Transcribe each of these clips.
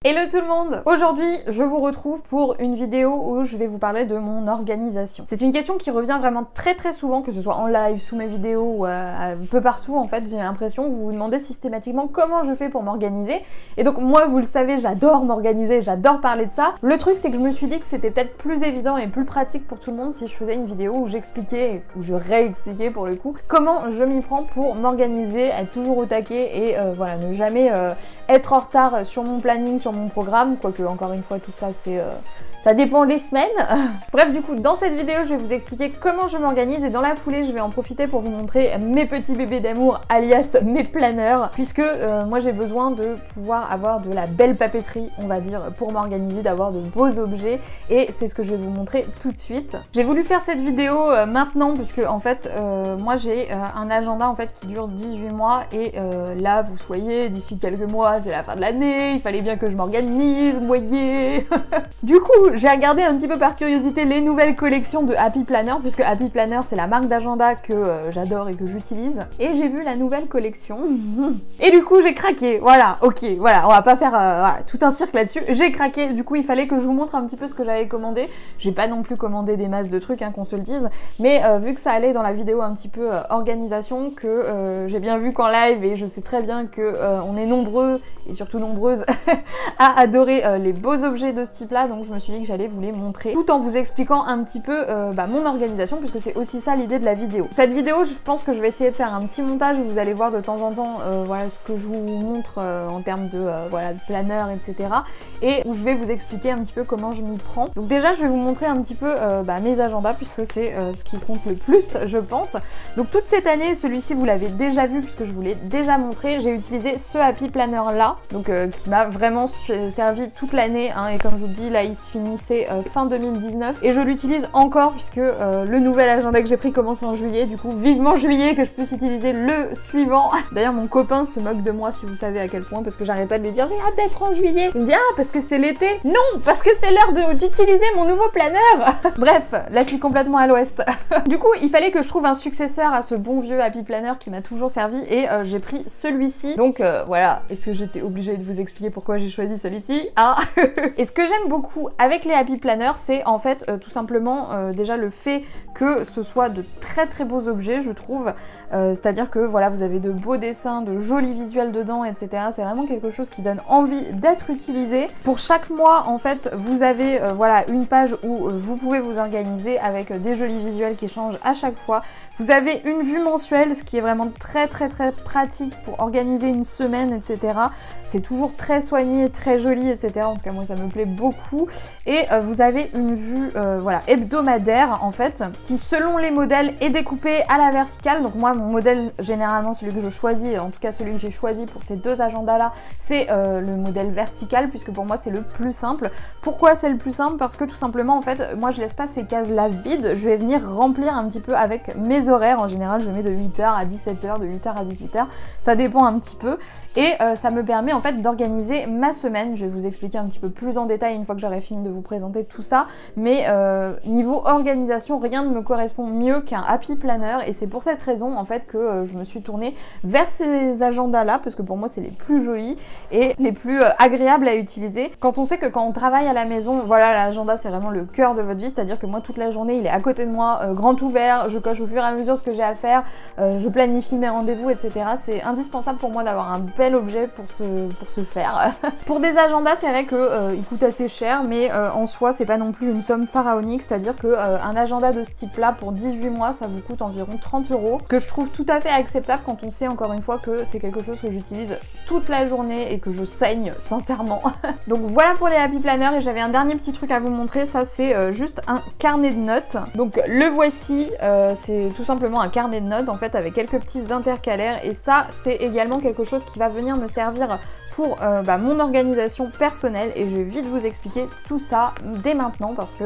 Hello tout le monde! Aujourd'hui, je vous retrouve pour une vidéo où je vais vous parler de mon organisation. C'est une question qui revient vraiment très souvent, que ce soit en live, sous mes vidéos ou un peu partout en fait. J'ai l'impression que vous vous demandez systématiquement comment je fais pour m'organiser. Et donc moi, vous le savez, j'adore m'organiser, j'adore parler de ça. Le truc, c'est que je me suis dit que c'était peut-être plus évident et plus pratique pour tout le monde si je faisais une vidéo où j'expliquais, où je réexpliquais pour le coup, comment je m'y prends pour m'organiser, être toujours au taquet et voilà, ne jamais être en retard sur mon planning, sur mon programme, quoique encore une fois tout ça c'est ça dépend des semaines. Bref, du coup, dans cette vidéo, je vais vous expliquer comment je m'organise et dans la foulée, je vais en profiter pour vous montrer mes petits bébés d'amour, alias mes planeurs, puisque moi j'ai besoin de pouvoir avoir de la belle papeterie, on va dire, pour m'organiser, d'avoir de beaux objets, et c'est ce que je vais vous montrer tout de suite. J'ai voulu faire cette vidéo maintenant, puisque en fait, moi j'ai un agenda en fait qui dure 18 mois, et là, vous voyez, d'ici quelques mois, c'est la fin de l'année, il fallait bien que je m'organise, vous voyez. Du coup, j'ai regardé un petit peu par curiosité les nouvelles collections de Happy Planner, puisque Happy Planner c'est la marque d'agenda que j'adore et que j'utilise, et j'ai vu la nouvelle collection et du coup j'ai craqué. Voilà, ok, voilà, on va pas faire voilà, tout un cirque là-dessus. J'ai craqué, du coup il fallait que je vous montre un petit peu ce que j'avais commandé. J'ai pas non plus commandé des masses de trucs, hein, qu'on se le dise, mais vu que ça allait dans la vidéo un petit peu organisation, que j'ai bien vu qu'en live, et je sais très bien que on est nombreux et surtout nombreuses à adorer les beaux objets de ce type là, donc je me suis dit que j'allais vous les montrer tout en vous expliquant un petit peu mon organisation, puisque c'est aussi ça l'idée de la vidéo. Cette vidéo, je pense que je vais essayer de faire un petit montage où vous allez voir de temps en temps voilà ce que je vous montre en termes de voilà, de planeur, etc. et où je vais vous expliquer un petit peu comment je m'y prends. Donc déjà je vais vous montrer un petit peu mes agendas, puisque c'est ce qui compte le plus, je pense. Donc toute cette année, celui-ci vous l'avez déjà vu puisque je vous l'ai déjà montré, j'ai utilisé ce Happy Planner là, donc qui m'a vraiment servi toute l'année, hein, et comme je vous le dis, là il se finissait fin 2019 et je l'utilise encore puisque le nouvel agenda que j'ai pris commence en juillet. Du coup, vivement juillet que je puisse utiliser le suivant. D'ailleurs, mon copain se moque de moi, si vous savez à quel point, parce que j'arrête pas de lui dire j'ai hâte d'être en juillet. Il me dit ah parce que c'est l'été. Non, parce que c'est l'heure d'utiliser mon nouveau planeur. Bref, la fille complètement à l'ouest. Du coup, il fallait que je trouve un successeur à ce bon vieux Happy Planner qui m'a toujours servi, et j'ai pris celui-ci. Donc voilà, est-ce que j'étais obligée de vous expliquer pourquoi j'ai choisi celui-ci, hein? Et ce que j'aime beaucoup avec les Happy Planner, c'est en fait tout simplement déjà le fait que ce soit de très beaux objets, je trouve. C'est-à-dire que voilà, vous avez de beaux dessins, de jolis visuels dedans, etc. C'est vraiment quelque chose qui donne envie d'être utilisé. Pour chaque mois, en fait, vous avez voilà, une page où vous pouvez vous organiser avec des jolis visuels qui changent à chaque fois. Vous avez une vue mensuelle, ce qui est vraiment très pratique pour organiser une semaine, etc. C'est toujours très soigné, très joli, etc. En tout cas, moi, ça me plaît beaucoup. Et vous avez une vue voilà, hebdomadaire en fait, qui selon les modèles est découpée à la verticale. Donc moi, mon modèle, généralement celui que je choisis, en tout cas celui que j'ai choisi pour ces deux agendas là, c'est le modèle vertical, puisque pour moi c'est le plus simple. Pourquoi c'est le plus simple? Parce que tout simplement en fait, moi je laisse pas ces cases là vides, je vais venir remplir un petit peu avec mes horaires. En général je mets de 8h à 17h, de 8h à 18h, ça dépend un petit peu, et ça me permet en fait d'organiser ma semaine. Je vais vous expliquer un petit peu plus en détail une fois que j'aurai fini de vous présenter tout ça, mais niveau organisation, rien ne me correspond mieux qu'un Happy Planner, et c'est pour cette raison en fait que je me suis tournée vers ces agendas là, parce que pour moi c'est les plus jolis et les plus agréables à utiliser. Quand on sait que quand on travaille à la maison, voilà, l'agenda c'est vraiment le cœur de votre vie, c'est-à-dire que moi toute la journée il est à côté de moi, grand ouvert, je coche au fur et à mesure ce que j'ai à faire, je planifie mes rendez-vous, etc. C'est indispensable pour moi d'avoir un bel objet pour se faire. Pour des agendas, c'est vrai que ils coûtent assez cher, mais en soi c'est pas non plus une somme pharaonique, c'est-à-dire que un agenda de ce type là pour 18 mois ça vous coûte environ 30 €, que je trouve tout à fait acceptable quand on sait encore une fois que c'est quelque chose que j'utilise toute la journée et que je saigne sincèrement. Donc voilà pour les Happy Planner, et j'avais un dernier petit truc à vous montrer, ça c'est juste un carnet de notes. Donc le voici, c'est tout simplement un carnet de notes en fait avec quelques petits intercalaires, et ça c'est également quelque chose qui va venir me servir pour mon organisation personnelle, et je vais vite vous expliquer tout ça dès maintenant parce que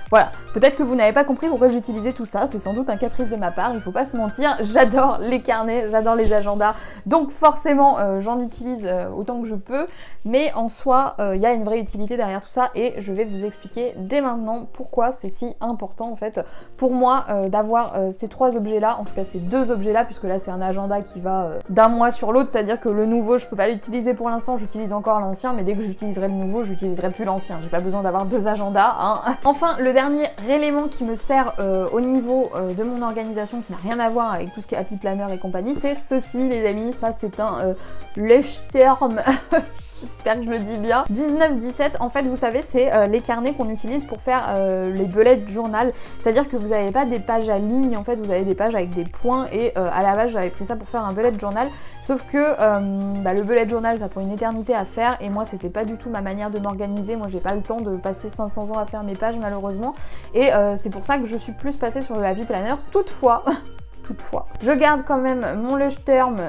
voilà, peut-être que vous n'avez pas compris pourquoi j'utilisais tout ça, c'est sans doute un caprice de ma part, il faut pas se mentir, j'adore les carnets, j'adore les agendas, donc forcément j'en utilise autant que je peux, mais en soi il y a une vraie utilité derrière tout ça, et je vais vous expliquer dès maintenant pourquoi c'est si important en fait pour moi d'avoir ces trois objets là, en tout cas ces deux objets là, puisque là c'est un agenda qui va d'un mois sur l'autre, c'est à dire que le nouveau je peux pas l'utiliser pour l'instant, j'utilise encore l'ancien, l'ancien, mais dès que j'utiliserai le nouveau, j'utiliserai plus l'ancien. J'ai pas besoin d'avoir 2 agendas, hein. Enfin, le dernier élément qui me sert au niveau de mon organisation, qui n'a rien à voir avec tout ce qui est Happy Planner et compagnie, c'est ceci les amis. Ça c'est un Leuchtturm, j'espère que je le dis bien, 1917. En fait vous savez c'est les carnets qu'on utilise pour faire les bullet journal, c'est-à-dire que vous n'avez pas des pages à ligne, en fait vous avez des pages avec des points, et à la base j'avais pris ça pour faire un bullet journal, sauf que le bullet journal ça prend une éternité à faire, et moi c'était pas du tout ma manière de m'organiser. Moi j'ai pas le temps de passer 500 ans à faire mes pages malheureusement, et c'est pour ça que je suis plus passée sur le Happy Planner. Toutefois, je garde quand même mon Leuchtturm,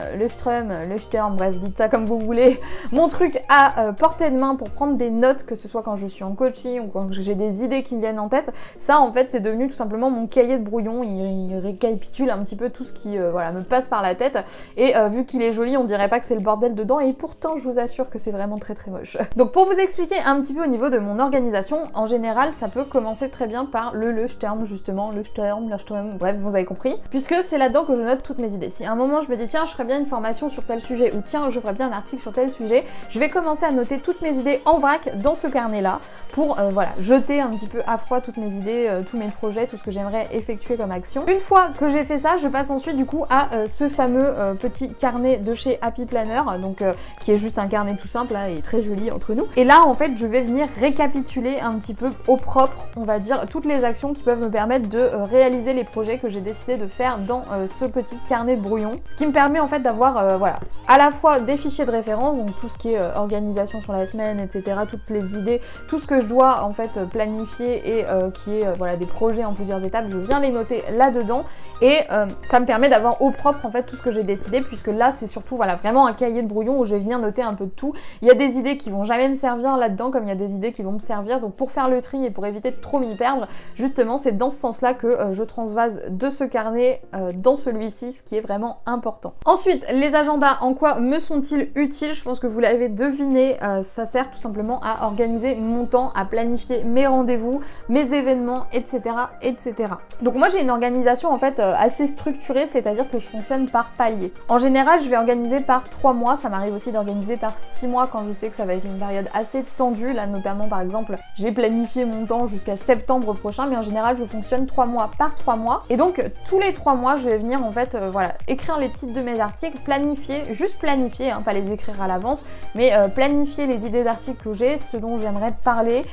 bref, dites ça comme vous voulez, mon truc à portée de main pour prendre des notes, que ce soit quand je suis en coaching ou quand j'ai des idées qui me viennent en tête. Ça, en fait, c'est devenu tout simplement mon cahier de brouillon. Il récapitule un petit peu tout ce qui voilà, me passe par la tête. Et vu qu'il est joli, on dirait pas que c'est le bordel dedans. Et pourtant, je vous assure que c'est vraiment très très moche. Donc, pour vous expliquer un petit peu au niveau de mon organisation, en général, ça peut commencer très bien par le Leuchtturm, justement. Leuchtturm, bref, vous avez compris. Puisque c'est là-dedans que je note toutes mes idées. Si à un moment je me dis tiens je ferais bien une formation sur tel sujet, ou tiens je ferais bien un article sur tel sujet, je vais commencer à noter toutes mes idées en vrac dans ce carnet là pour voilà, jeter un petit peu à froid toutes mes idées, tous mes projets, tout ce que j'aimerais effectuer comme action. Une fois que j'ai fait ça, je passe ensuite du coup à ce fameux petit carnet de chez Happy Planner, donc qui est juste un carnet tout simple là, et très joli entre nous. Et là en fait je vais venir récapituler un petit peu au propre, on va dire, toutes les actions qui peuvent me permettre de réaliser les projets que j'ai décidé de faire dans ce petit carnet de brouillon, ce qui me permet en fait d'avoir voilà, à la fois des fichiers de référence, donc tout ce qui est organisation sur la semaine, etc., toutes les idées, tout ce que je dois en fait planifier et qui est voilà, des projets en plusieurs étapes, je viens les noter là-dedans, et ça me permet d'avoir au propre en fait tout ce que j'ai décidé, puisque là c'est surtout voilà, vraiment un cahier de brouillon où je vais venir noter un peu de tout. Il y a des idées qui vont jamais me servir là-dedans, comme il y a des idées qui vont me servir, donc pour faire le tri et pour éviter de trop m'y perdre, justement c'est dans ce sens-là que je transvase de ce carnet dans celui-ci, ce qui est vraiment important. Ensuite, les agendas, en quoi me sont-ils utiles? Je pense que vous l'avez deviné, ça sert tout simplement à organiser mon temps, à planifier mes rendez-vous, mes événements, etc., etc. Donc moi j'ai une organisation en fait assez structurée, c'est-à-dire que je fonctionne par palier. En général, je vais organiser par 3 mois, ça m'arrive aussi d'organiser par 6 mois quand je sais que ça va être une période assez tendue. Là notamment par exemple, j'ai planifié mon temps jusqu'à septembre prochain, mais en général je fonctionne 3 mois par 3 mois. Et donc tous les 3 mois, je vais venir en fait voilà, écrire les titres de mes articles, planifier, juste planifier, hein, pas les écrire à l'avance, mais planifier les idées d'articles que j'ai, ce dont j'aimerais parler,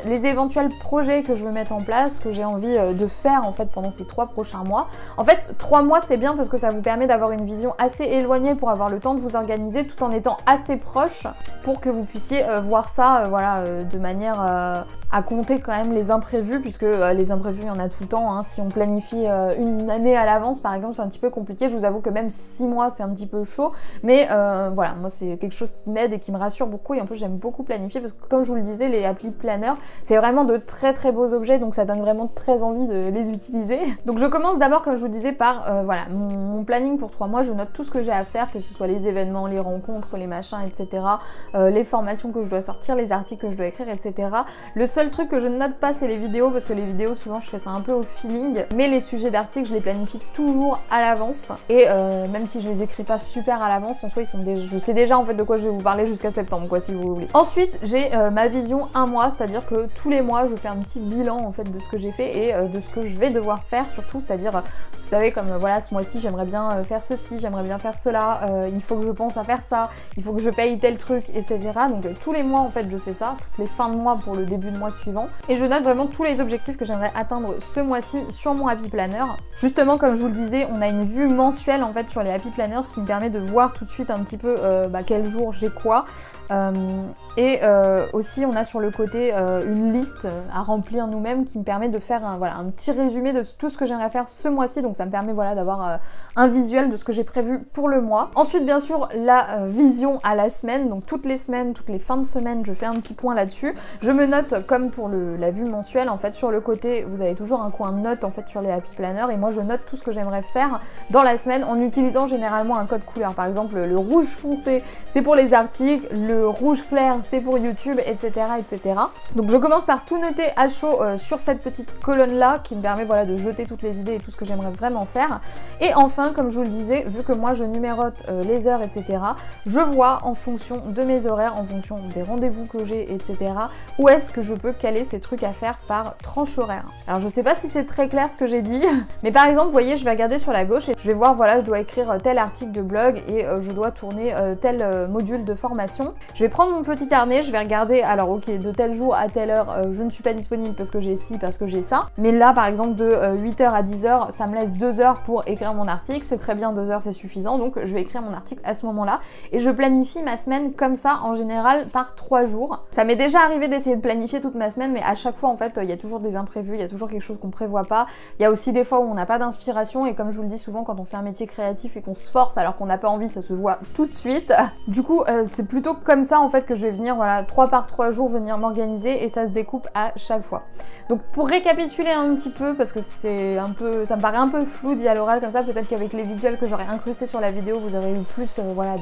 les éventuels projets que je veux mettre en place, que j'ai envie de faire en fait pendant ces 3 prochains mois. En fait 3 mois c'est bien parce que ça vous permet d'avoir une vision assez éloignée pour avoir le temps de vous organiser tout en étant assez proche pour que vous puissiez voir ça voilà, de manière à compter quand même les imprévus, puisque les imprévus il y en a tout le temps, hein. Si on planifie une année à l'avance par exemple, c'est un petit peu compliqué. Je vous avoue que même 6 mois c'est un petit peu chaud, mais voilà, moi c'est quelque chose qui m'aide et qui me rassure beaucoup, et en plus j'aime beaucoup planifier parce que comme je vous le disais, les applis planner c'est vraiment de très très beaux objets, donc ça donne vraiment très envie de les utiliser. Donc je commence d'abord comme je vous le disais par voilà, mon planning pour 3 mois, je note tout ce que j'ai à faire, que ce soit les événements, les rencontres, les machins, etc., les formations que je dois sortir, les articles que je dois écrire, etc. Le seul truc que je ne note pas c'est les vidéos, parce que les vidéos souvent je fais ça un peu au feeling, mais les sujets d'articles je les planifie toujours à l'avance, et même si je les écris pas super à l'avance, en soi ils sont déjà, je sais déjà en fait de quoi je vais vous parler jusqu'à septembre quoi, si vous voulez. Ensuite j'ai ma vision 1 mois, c'est-à-dire que tous les mois je fais un petit bilan en fait de ce que j'ai fait et de ce que je vais devoir faire surtout, c'est-à-dire vous savez comme voilà, ce mois-ci j'aimerais bien faire ceci, j'aimerais bien faire cela, il faut que je pense à faire ça, il faut que je paye tel truc, etc. Donc tous les mois en fait je fais ça, toutes les fins de mois pour le début de mois suivant, et je note vraiment tous les objectifs que j'aimerais atteindre ce mois-ci sur mon Happy Planner. Justement comme je vous le disais, on a une vue mensuelle en fait sur les Happy Planners, ce qui me permet de voir tout de suite un petit peu quel jour j'ai quoi. Et aussi on a sur le côté une liste à remplir nous-mêmes qui me permet de faire voilà, un petit résumé de tout ce que j'aimerais faire ce mois-ci, donc ça me permet voilà, d'avoir un visuel de ce que j'ai prévu pour le mois. Ensuite bien sûr la vision à la semaine, donc toutes les semaines, toutes les fins de semaine je fais un petit point là-dessus. Je me note comme pour la vue mensuelle en fait, sur le côté vous avez toujours un coin note en fait sur les Happy Planners, et moi je note tout ce que j'aimerais faire dans la semaine en utilisant généralement un code couleur. Par exemple, le rouge foncé, c'est pour les articles, le rouge clair, c'est pour YouTube, etc., etc. Donc je commence par tout noter à chaud sur cette petite colonne-là qui me permet voilà, de jeter toutes les idées et tout ce que j'aimerais vraiment faire. Et enfin, comme je vous le disais, vu que moi je numérote les heures, etc., je vois en fonction de mes horaires, en fonction des rendez-vous que j'ai, etc., où est-ce que je peux caler ces trucs à faire par tranche horaire. Alors je sais pas si c'est très clair ce que j'ai dit, mais par exemple, vous voyez, je vais regarder sur la gauche et je vais voir, voilà, je dois écrire tel article de blog et je dois tourner tel module de formation. Je vais prendre mon petit carnet, je vais regarder, alors ok, de tel jour à telle heure, je ne suis pas disponible parce que j'ai ci, parce que j'ai ça, mais là par exemple de 8h à 10h, ça me laisse 2 heures pour écrire mon article, c'est très bien, 2 heures c'est suffisant, donc je vais écrire mon article à ce moment-là et je planifie ma semaine comme ça en général par 3 jours. Ça m'est déjà arrivé d'essayer de planifier toute ma semaine, mais à chaque fois en fait il y a toujours des imprévus, il y a toujours quelque chose qu'on prévoit pas, il y a aussi des fois où on n'a pas d'inspiration et comme je vous le dis souvent quand on fait un métier créatif et qu'on se force alors qu'on n'a pas envie, ça se voit tout de suite. Du coup c'est plutôt comme ça en fait que je vais venir, voilà, 3 par 3 jours venir m'organiser et ça se découpe à chaque fois. Donc pour récapituler un petit peu, parce que c'est un peu, ça me paraît un peu flou dit à l'oral comme ça, peut-être qu'avec les visuels que j'aurais incrustés sur la vidéo vous aurez eu plus voilà,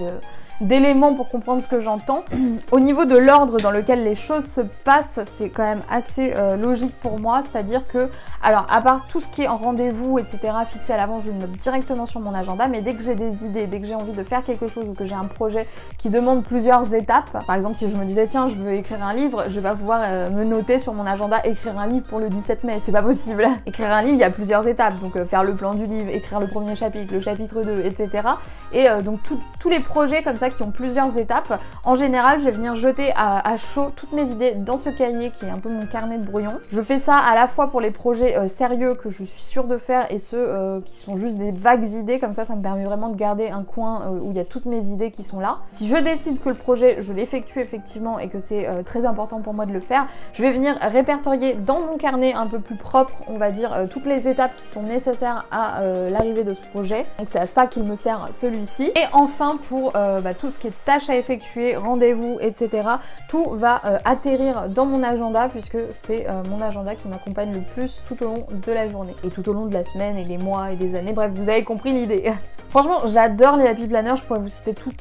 d'éléments pour comprendre ce que j'entends. Au niveau de l'ordre dans lequel les choses se passent, c'est quand même assez logique pour moi, c'est-à-dire que, alors à part tout ce qui est en rendez-vous, etc., fixé à l'avance, je le note directement sur mon agenda, mais dès que j'ai des idées, dès que j'ai envie de faire quelque chose ou que j'ai un projet qui demande plusieurs étapes, par exemple si je me disais tiens je veux écrire un livre, je vais pas pouvoir me noter sur mon agenda écrire un livre pour le 17 mai, c'est pas possible. Écrire un livre, il y a plusieurs étapes, donc faire le plan du livre, écrire le premier chapitre, le chapitre 2, etc. Et donc tous les projets comme ça qui ont plusieurs étapes, en général je vais venir jeter à chaud toutes mes idées dans ce cahier qui est un peu mon carnet de brouillon. Je fais ça à la fois pour les projets sérieux que je suis sûre de faire et ceux qui sont juste des vagues idées, comme ça me permet vraiment de garder un coin où il y a toutes mes idées qui sont là. Si je décide que le projet je l'effectue effectivement et que c'est très important pour moi de le faire, je vais venir répertorier dans mon carnet un peu plus propre, on va dire, toutes les étapes qui sont nécessaires à l'arrivée de ce projet. Donc c'est à ça qu'il me sert celui-ci. Et enfin pour tout ce qui est tâches à effectuer, rendez-vous, etc. tout va atterrir dans mon agenda puisque c'est mon agenda qui m'accompagne le plus tout au long de la journée et tout au long de la semaine et des mois et des années. Bref, vous avez compris l'idée. Franchement, j'adore les happy planners, je pourrais vous citer tout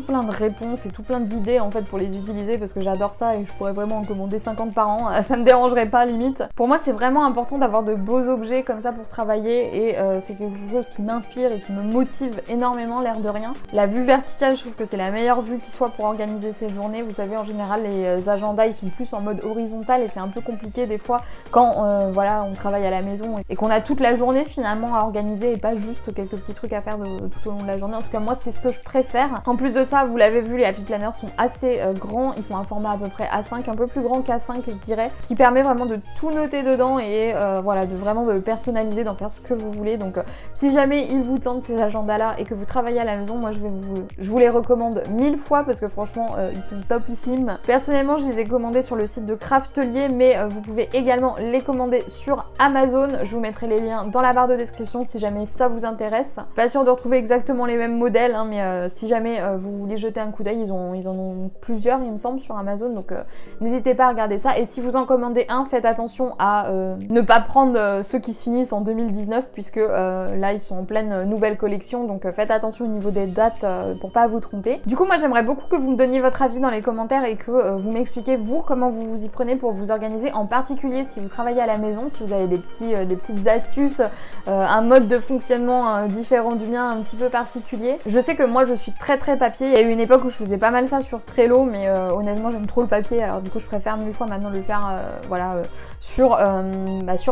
plein de réponses et tout plein d'idées en fait pour les utiliser parce que j'adore ça et je pourrais vraiment en commander 50 par an, ça me dérangerait pas limite. Pour moi c'est vraiment important d'avoir de beaux objets comme ça pour travailler et c'est quelque chose qui m'inspire et qui me motive énormément, l'air de rien. La vue verticale, je trouve que c'est la meilleure vue qui soit pour organiser ses journées. Vous savez, en général les agendas ils sont plus en mode horizontal et c'est un peu compliqué des fois quand voilà, on travaille à la maison et qu'on a toute la journée finalement à organiser et pas juste quelques petits trucs à faire tout au long de la journée. En tout cas moi c'est ce que je préfère. En plus de ça, vous l'avez vu, les happy planners sont assez grands, ils font un format à peu près A5, un peu plus grand qu'A5 je dirais, qui permet vraiment de tout noter dedans et voilà, de vraiment de le personnaliser, d'en faire ce que vous voulez. Donc si jamais il vous tente ces agendas là et que vous travaillez à la maison, moi je vous les recommande 1000 fois parce que franchement ils sont topissimes. Personnellement je les ai commandés sur le site de Craftelier, mais vous pouvez également les commander sur Amazon. Je vous mettrai les liens dans la barre de description si jamais ça vous intéresse. Pas sûr de retrouver exactement les mêmes modèles hein, mais si jamais vous voulez jeter un coup d'œil, ils en ont plusieurs il me semble sur Amazon, donc n'hésitez pas à regarder ça. Et si vous en commandez un, faites attention à ne pas prendre ceux qui se finissent en 2019 puisque là ils sont en pleine nouvelle collection, donc faites attention au niveau des dates pour pas vous tromper. Du coup moi j'aimerais beaucoup que vous me donniez votre avis dans les commentaires et que vous m'expliquiez vous comment vous vous y prenez pour vous organiser, en particulier si vous travaillez à la maison, si vous avez des petites astuces, un mode de fonctionnement différent du mien, un petit peu particulier. Je sais que moi je suis très papier, il y a eu une époque où je faisais pas mal ça sur Trello, mais honnêtement j'aime trop le papier, alors du coup je préfère 1000 fois maintenant le faire voilà, sur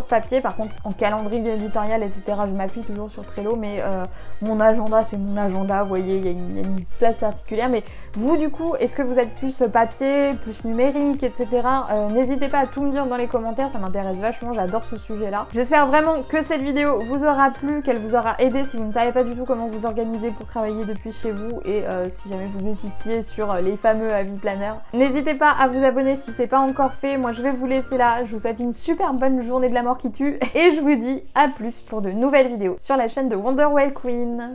papier. Par contre en calendrier éditorial etc je m'appuie toujours sur Trello, mais mon agenda c'est mon agenda, vous voyez, il y a une place particulière. Mais vous du coup, est-ce que vous êtes plus papier, plus numérique, etc. N'hésitez pas à tout me dire dans les commentaires, ça m'intéresse vachement, j'adore ce sujet là. J'espère vraiment que cette vidéo vous aura plu, qu'elle vous aura aidé si vous ne savez pas du tout comment vous organiser pour travailler depuis chez vous et si jamais vous hésitiez sur les fameux happy planners. N'hésitez pas à vous abonner si c'est pas encore fait. Moi je vais vous laisser là, je vous souhaite une super bonne journée de la mort qui tue et je vous dis à plus pour de nouvelles vidéos sur la chaîne de Wonderwell Queen.